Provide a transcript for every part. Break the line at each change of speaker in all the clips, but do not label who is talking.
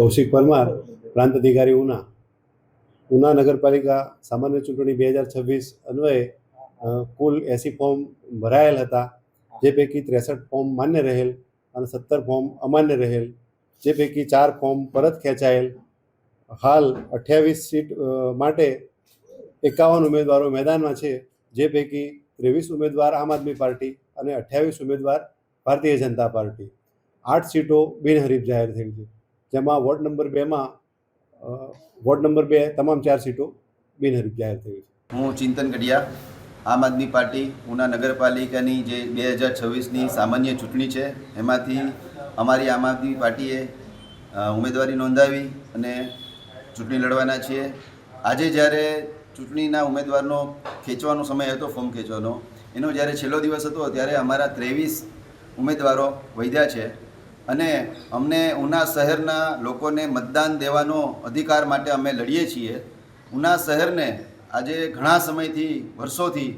કૌશિક પરમાર, પ્રાંત અધિકારી ઉના નગરપાલિકા સામાન્ય ચૂંટણી 2026 અન્વયે કુલ 80 ફોર્મ ભરાયેલ હતા, જે પૈકી 63 ફોર્મ માન્ય રહેલ અને 17 ફોર્મ અમાન્ય રહેલ, જે પૈકી 4 ફોર્મ પરત ખેંચાયેલ. હાલ 28 સીટ માટે 51 ઉમેદવારો મેદાનમાં છે, જે પૈકી 23 ઉમેદવાર આમ આદમી પાર્ટી અને 28 ઉમેદવાર ભારતીય જનતા પાર્ટી. 8 સીટો બિનહરીફ જાહેર થઈ છે, જેમાં વોર્ડ નંબર 2 તમામ 4 સીટો બિનહરીફ જાહેર થઈ છે.
હું ચિંતન ગઢિયા, આમ આદમી પાર્ટી ઉના નગરપાલિકાની જે 2026ની સામાન્ય ચૂંટણી છે એમાંથી અમારી આમ આદમી પાર્ટીએ ઉમેદવારી નોંધાવી અને ચૂંટણી લડવાના છીએ. આજે જ્યારે ચૂંટણીના ઉમેદવારનો ખેંચવાનો સમય હતો, ફોર્મ ખેંચવાનો, એનો જ્યારે છેલ્લો દિવસ હતો ત્યારે અમારા 23 ઉમેદવારો વધ્યા છે અને અમને ઉના શહેરના લોકોને મતદાન દેવાનો અધિકાર માટે અમે લડીએ છીએ. ઉના શહેરને આજે ઘણા સમયથી, વર્ષોથી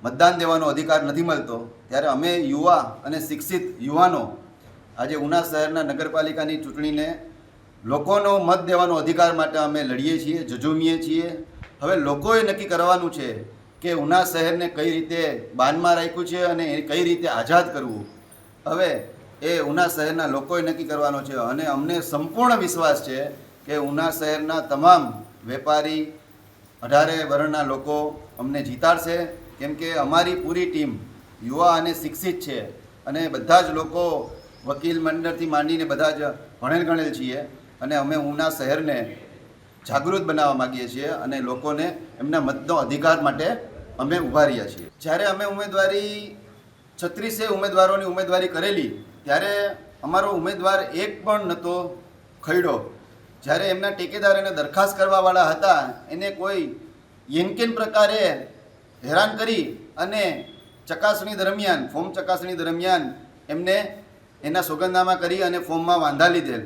મતદાન દેવાનો અધિકાર નથી મળતો, ત્યારે અમે યુવા અને શિક્ષિત યુવાનો આજે ઉના શહેરના નગરપાલિકાની ચૂંટણીને લોકોનો મત દેવાનો અધિકાર માટે અમે લડીએ છીએ, ઝઝૂમીએ છીએ. હવે લોકોએ નક્કી કરવાનું છે કે ઉના શહેરને કઈ રીતે બાનમાં રાખ્યું છે અને કઈ રીતે આઝાદ કરવું. હવે એ ઉના શહેરના લોકોએ નક્કી કરવાનો છે અને અમને સંપૂર્ણ વિશ્વાસ છે કે ઉના શહેરના તમામ વેપારી 18 વર્ણના લોકો અમને જીતાડશે, કેમ કે અમારી પૂરી ટીમ યુવા અને શિક્ષિત છે અને બધા જ લોકો વકીલ મંડળથી માંડીને બધા જ ભણેલ ગણેલ છીએ અને અમે ઉના શહેરને જાગૃત બનાવવા માગીએ છીએ અને લોકોને એમના મતનો અધિકાર માટે અમે ઊભા રહ્યા છીએ. જ્યારે અમે 36 ઉમેદવારોની ઉમેદવારી કરેલી ત્યારે અમારો ઉમેદવાર એક પણ નહોતો ખડ્યો. જ્યારે એમના ટેકેદાર એને દરખાસ્ત કરવાવાળા હતા એને કોઈ યેનકેન પ્રકારે હેરાન કરી અને ચકાસણી દરમિયાન, ફોર્મ ચકાસણી દરમિયાન એમને એના સોગંદનામા કરી અને ફોર્મમાં વાંધા લીધેલ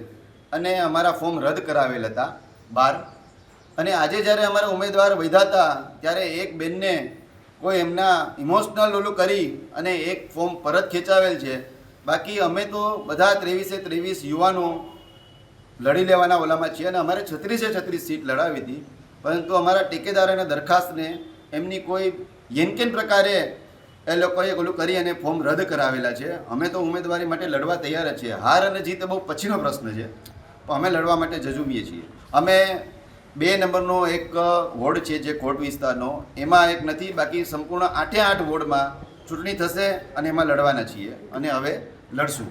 અને અમારા ફોર્મ રદ કરાવેલ હતા બહાર. અને આજે જ્યારે અમારા ઉમેદવાર વધ્યા હતા ત્યારે એક બેનને કોઈ એમના ઇમોશનલ ઓલું કરી અને એક ફોર્મ પરત ખેંચાવેલ છે. બાકી અમે તો બધા 23 યુવાનો લડી લેવાના ઓલામાં છીએ અને અમારે 36 સીટ લડાવી હતી, પરંતુ અમારા ટેકેદાર અને દરખાસ્તને એમની કોઈ યેનકેન પ્રકારે એ લોકોએ ઓલું કરી અને ફોર્મ રદ કરાવેલા છે. અમે તો ઉમેદવારી માટે લડવા તૈયાર જ છીએ. હાર અને જીત બહુ પછીનો પ્રશ્ન છે, પણ અમે લડવા માટે ઝઝૂમીએ છીએ. અમે 2 નંબરનો એક વોર્ડ છે જે કોટ વિસ્તારનો, એમાં એક નથી, બાકી સંપૂર્ણ 8 વોર્ડમાં ચૂંટણી થશે અને એમાં લડવાના છીએ અને હવે લડશું.